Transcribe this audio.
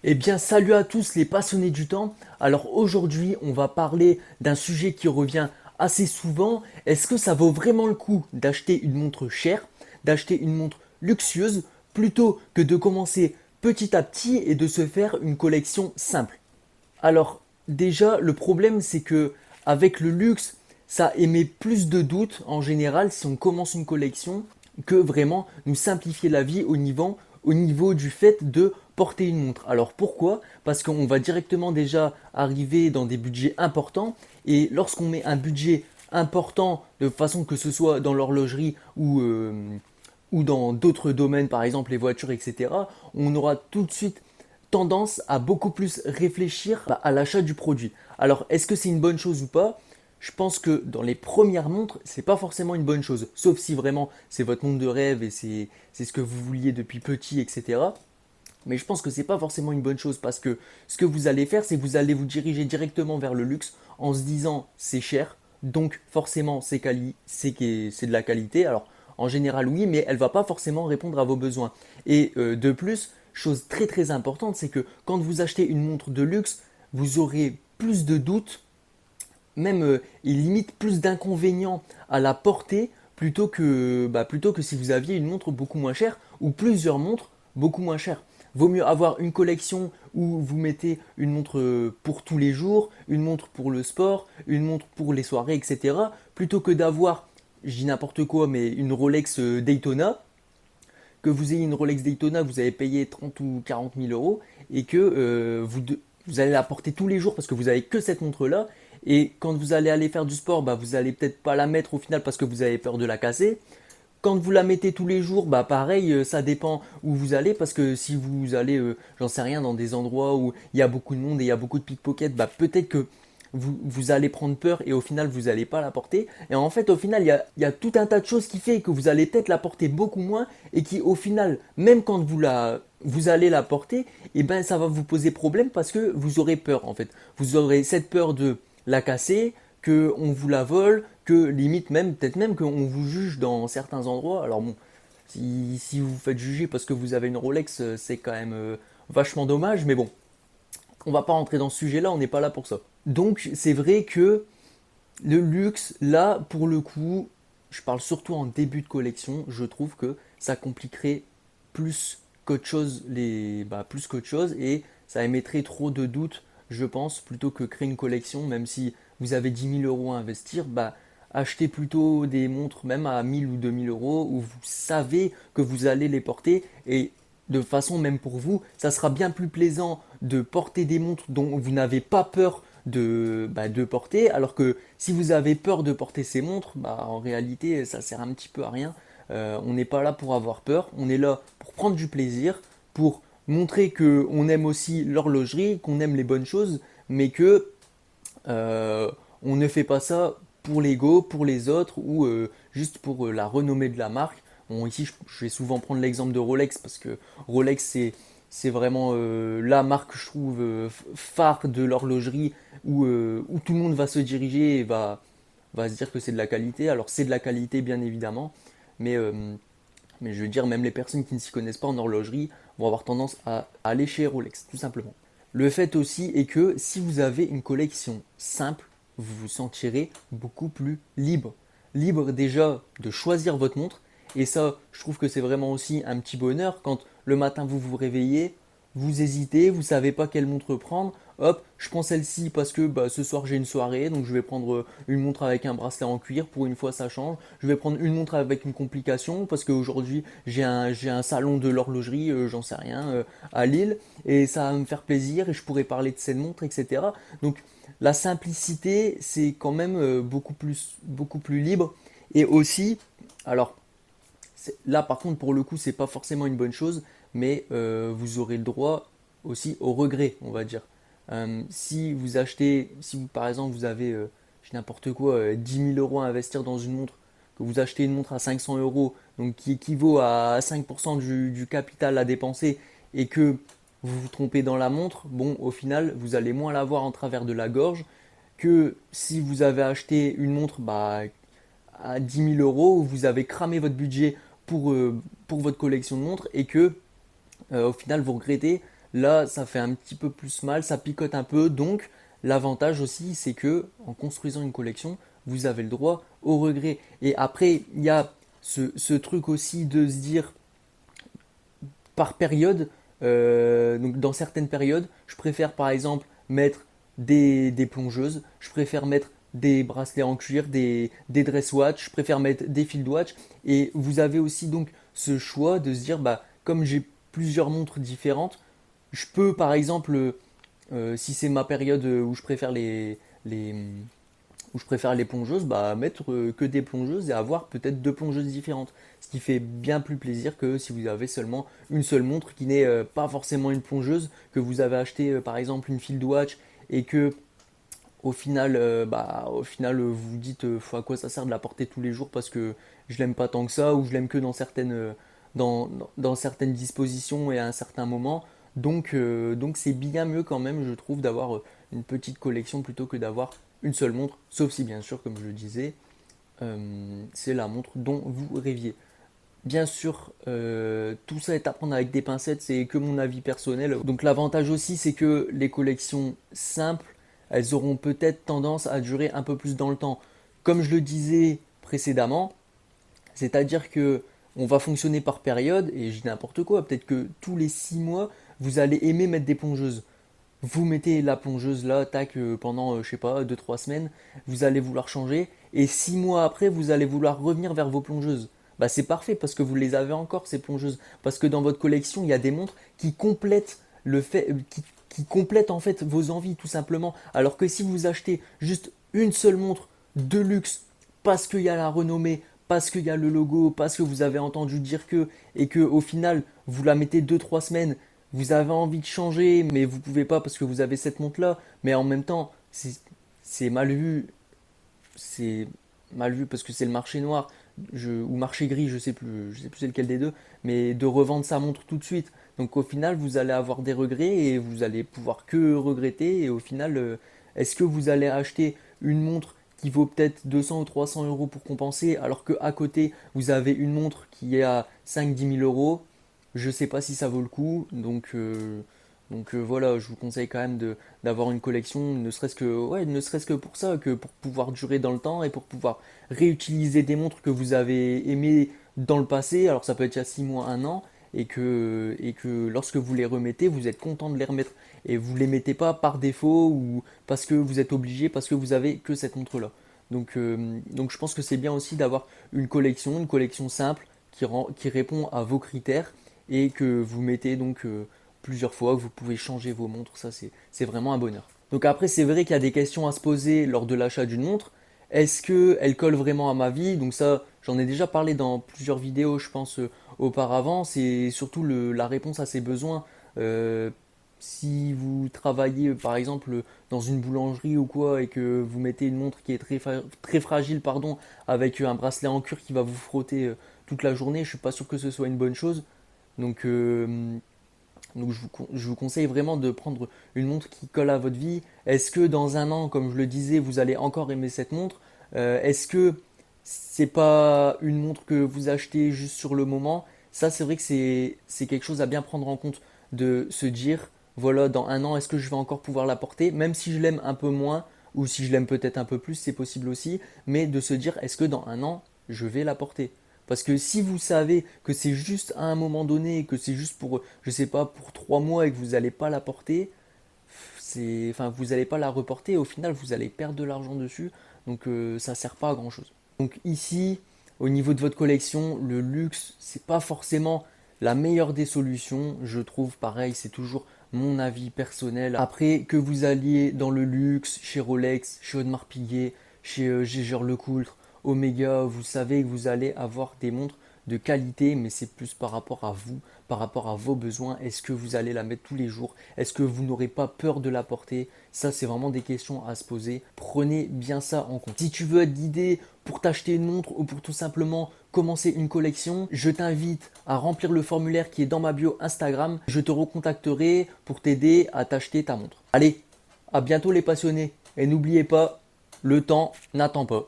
Eh bien, salut à tous les passionnés du temps. Alors aujourd'hui, on va parler d'un sujet qui revient assez souvent. Est-ce que ça vaut vraiment le coup d'acheter une montre chère, d'acheter une montre luxueuse, plutôt que de commencer petit à petit et de se faire une collection simple? Alors déjà, le problème c'est que avec le luxe, ça émet plus de doutes en général si on commence une collection que vraiment nous simplifier la vie au niveau du fait de porter une montre. Alors pourquoi? Parce qu'on va directement déjà arriver dans des budgets importants et lorsqu'on met un budget important de façon que ce soit dans l'horlogerie ou dans d'autres domaines, par exemple les voitures, etc., on aura tout de suite tendance à beaucoup plus réfléchir à l'achat du produit. Alors, est-ce que c'est une bonne chose ou pas? Je pense que dans les premières montres, c'est pas forcément une bonne chose. Sauf si vraiment c'est votre montre de rêve et c'est ce que vous vouliez depuis petit, etc. Mais je pense que c'est pas forcément une bonne chose parce que ce que vous allez faire, c'est que vous allez vous diriger directement vers le luxe en se disant c'est cher, donc forcément c'est de la qualité. Alors en général oui, mais elle va pas forcément répondre à vos besoins. Et de plus, chose très très importante, c'est que quand vous achetez une montre de luxe, vous aurez plus de doutes, même et limite plus d'inconvénients à la porter plutôt que si vous aviez une montre beaucoup moins chère ou plusieurs montres beaucoup moins chères. Vaut mieux avoir une collection où vous mettez une montre pour tous les jours, une montre pour le sport, une montre pour les soirées, etc. Plutôt que d'avoir, je dis n'importe quoi, mais une Rolex Daytona, que vous ayez une Rolex Daytona, vous avez payé 30 ou 40 000 euros, et que vous allez la porter tous les jours parce que vous avez que cette montre-là, et quand vous allez aller faire du sport, bah, vous allez peut-être pas la mettre au final parce que vous avez peur de la casser. Quand vous la mettez tous les jours, bah pareil, ça dépend où vous allez, parce que si vous allez, j'en sais rien, dans des endroits où il y a beaucoup de monde et il y a beaucoup de pickpockets, bah peut-être que vous allez prendre peur et au final vous n'allez pas la porter. Et en fait, au final, il y a tout un tas de choses qui fait que vous allez peut-être la porter beaucoup moins et qui, au final, même quand vous allez la porter, et ben ça va vous poser problème parce que vous aurez peur en fait. Vous aurez cette peur de la casser, que on vous la vole, que limite même, peut-être même qu'on vous juge dans certains endroits. Alors bon, si vous vous faites juger parce que vous avez une Rolex, c'est quand même vachement dommage, mais bon, on va pas rentrer dans ce sujet-là, on n'est pas là pour ça. Donc c'est vrai que le luxe, là, pour le coup, je parle surtout en début de collection, je trouve que ça compliquerait plus qu'autre chose, plus qu'autre chose, et ça émettrait trop de doutes, je pense, plutôt que créer une collection, même si vous avez 10 000 euros à investir, bah, achetez plutôt des montres même à 1000 ou 2000 euros où vous savez que vous allez les porter, et de façon même pour vous, ça sera bien plus plaisant de porter des montres dont vous n'avez pas peur de porter, alors que si vous avez peur de porter ces montres, bah, en réalité ça sert un petit peu à rien. On n'est pas là pour avoir peur, on est là pour prendre du plaisir, pour montrer que on aime aussi l'horlogerie, qu'on aime les bonnes choses, mais que euh, on ne fait pas ça pour l'ego, pour les autres ou juste pour la renommée de la marque. Bon, ici, je vais souvent prendre l'exemple de Rolex parce que Rolex, c'est vraiment la marque, je trouve, phare de l'horlogerie où tout le monde va se diriger et va se dire que c'est de la qualité. Alors, c'est de la qualité, bien évidemment, mais, euh, mais je veux dire, même les personnes qui ne s'y connaissent pas en horlogerie vont avoir tendance à aller chez Rolex, tout simplement. Le fait aussi est que si vous avez une collection simple, vous vous sentirez beaucoup plus libre. Libre déjà de choisir votre montre. Et ça, je trouve que c'est vraiment aussi un petit bonheur quand le matin vous vous réveillez, vous hésitez, vous savez pas quelle montre prendre. Hop, je prends celle-ci parce que bah, ce soir j'ai une soirée, donc je vais prendre une montre avec un bracelet en cuir, pour une fois ça change. Je vais prendre une montre avec une complication parce qu'aujourd'hui j'ai un salon de l'horlogerie, j'en sais rien, à Lille, et ça va me faire plaisir et je pourrais parler de cette montre, etc. Donc la simplicité, c'est quand même beaucoup plus libre. Et aussi, alors là par contre pour le coup c'est pas forcément une bonne chose, mais vous aurez le droit aussi au regret, on va dire. Si vous achetez, si vous, par exemple vous avez, je n'importe quoi, 10 000 euros à investir dans une montre, que vous achetez une montre à 500 euros, donc qui équivaut à 5% du capital à dépenser, et que vous vous trompez dans la montre, bon, au final, vous allez moins l'avoir en travers de la gorge que si vous avez acheté une montre à 10 000 euros, vous avez cramé votre budget pour votre collection de montres et que au final vous regrettez Là, ça fait un petit peu plus mal, ça picote un peu. Donc, l'avantage aussi, c'est que en construisant une collection, vous avez le droit au regret. Et après, il y a ce truc aussi de se dire par période, donc dans certaines périodes, je préfère par exemple mettre des plongeuses, je préfère mettre des bracelets en cuir, des dress watch, je préfère mettre des field watch. Et vous avez aussi donc ce choix de se dire, bah, comme j'ai plusieurs montres différentes, je peux par exemple, si c'est ma période où je préfère les plongeuses, bah, mettre que des plongeuses et avoir peut-être deux plongeuses différentes. Ce qui fait bien plus plaisir que si vous avez seulement une seule montre qui n'est pas forcément une plongeuse, que vous avez acheté par exemple une field watch et que au final, vous vous dites à quoi ça sert de la porter tous les jours parce que je l'aime pas tant que ça ou je l'aime que dans certaines dispositions et à un certain moment. Donc c'est bien mieux quand même, je trouve, d'avoir une petite collection plutôt que d'avoir une seule montre, sauf si bien sûr, comme je le disais, c'est la montre dont vous rêviez. Bien sûr, tout ça est à prendre avec des pincettes, c'est que mon avis personnel. Donc l'avantage aussi, c'est que les collections simples, elles auront peut-être tendance à durer un peu plus dans le temps. Comme je le disais précédemment, c'est-à-dire que on va fonctionner par période, et je dis n'importe quoi, peut-être que tous les 6 mois, vous allez aimer mettre des plongeuses. Vous mettez la plongeuse là, tac, pendant, je sais pas, 2 3 semaines, vous allez vouloir changer, et 6 mois après, vous allez vouloir revenir vers vos plongeuses. Bah c'est parfait parce que vous les avez encore ces plongeuses. Parce que dans votre collection, il y a des montres qui complètent qui complètent en fait vos envies tout simplement. Alors que si vous achetez juste une seule montre de luxe parce qu'il y a la renommée, parce qu'il y a le logo, parce que vous avez entendu dire que, et que au final vous la mettez 2 3 semaines, vous avez envie de changer, mais vous pouvez pas parce que vous avez cette montre là, mais en même temps c'est mal vu, c'est mal vu parce que c'est le marché noir ou marché gris, je sais plus c'est lequel des deux, mais de revendre sa montre tout de suite. Donc au final, vous allez avoir des regrets et vous allez pouvoir que regretter. Et au final, est-ce que vous allez acheter une montre qui vaut peut-être 200 ou 300 euros pour compenser, alors qu'à côté, vous avez une montre qui est à 5 10 000 euros? Je sais pas si ça vaut le coup. Donc voilà, je vous conseille quand même d'avoir une collection, ne serait-ce que, ouais, ne serait-ce que pour ça, que pour pouvoir durer dans le temps et pour pouvoir réutiliser des montres que vous avez aimées dans le passé. Alors ça peut être il y a 6 mois, un an, et que lorsque vous les remettez, vous êtes content de les remettre. Et vous les mettez pas par défaut ou parce que vous êtes obligé, parce que vous avez que cette montre-là. Donc je pense que c'est bien aussi d'avoir une collection simple qui répond à vos critères et que vous mettez donc plusieurs fois, que vous pouvez changer vos montres, ça c'est vraiment un bonheur. Donc après c'est vrai qu'il y a des questions à se poser lors de l'achat d'une montre. Est-ce qu'elle colle vraiment à ma vie? Donc ça j'en ai déjà parlé dans plusieurs vidéos je pense auparavant. C'est surtout la réponse à ces besoins. Euh, Si vous travaillez par exemple dans une boulangerie ou quoi et que vous mettez une montre qui est très fragile pardon, avec un bracelet en cuir qui va vous frotter toute la journée, je suis pas sûr que ce soit une bonne chose. Donc, euh, donc je vous conseille vraiment de prendre une montre qui colle à votre vie. Est-ce que dans un an, comme je le disais, vous allez encore aimer cette montre? Est-ce que c'est pas une montre que vous achetez juste sur le moment? Ça, c'est vrai que c'est quelque chose à bien prendre en compte, de se dire, voilà, dans un an, est-ce que je vais encore pouvoir la porter? Même si je l'aime un peu moins, ou si je l'aime peut-être un peu plus, c'est possible aussi, mais de se dire, est-ce que dans un an, je vais la porter? Parce que si vous savez que c'est juste à un moment donné, que c'est juste pour, je sais pas, pour 3 mois et que vous n'allez pas la porter, enfin, vous n'allez pas la reporter et au final, vous allez perdre de l'argent dessus. Donc, ça sert pas à grand chose. Donc, ici, au niveau de votre collection, le luxe, c'est pas forcément la meilleure des solutions. Je trouve, pareil, c'est toujours mon avis personnel. Après, que vous alliez dans le luxe, chez Rolex, chez Audemars Piguet, chez Jaeger-LeCoultre, Omega, vous savez que vous allez avoir des montres de qualité, mais c'est plus par rapport à vous, par rapport à vos besoins. Est-ce que vous allez la mettre tous les jours? Est-ce que vous n'aurez pas peur de la porter? Ça, c'est vraiment des questions à se poser. Prenez bien ça en compte. Si tu veux être guidé pour t'acheter une montre ou pour tout simplement commencer une collection, je t'invite à remplir le formulaire qui est dans ma bio Instagram. Je te recontacterai pour t'aider à t'acheter ta montre. Allez, à bientôt les passionnés. Et n'oubliez pas, le temps n'attend pas.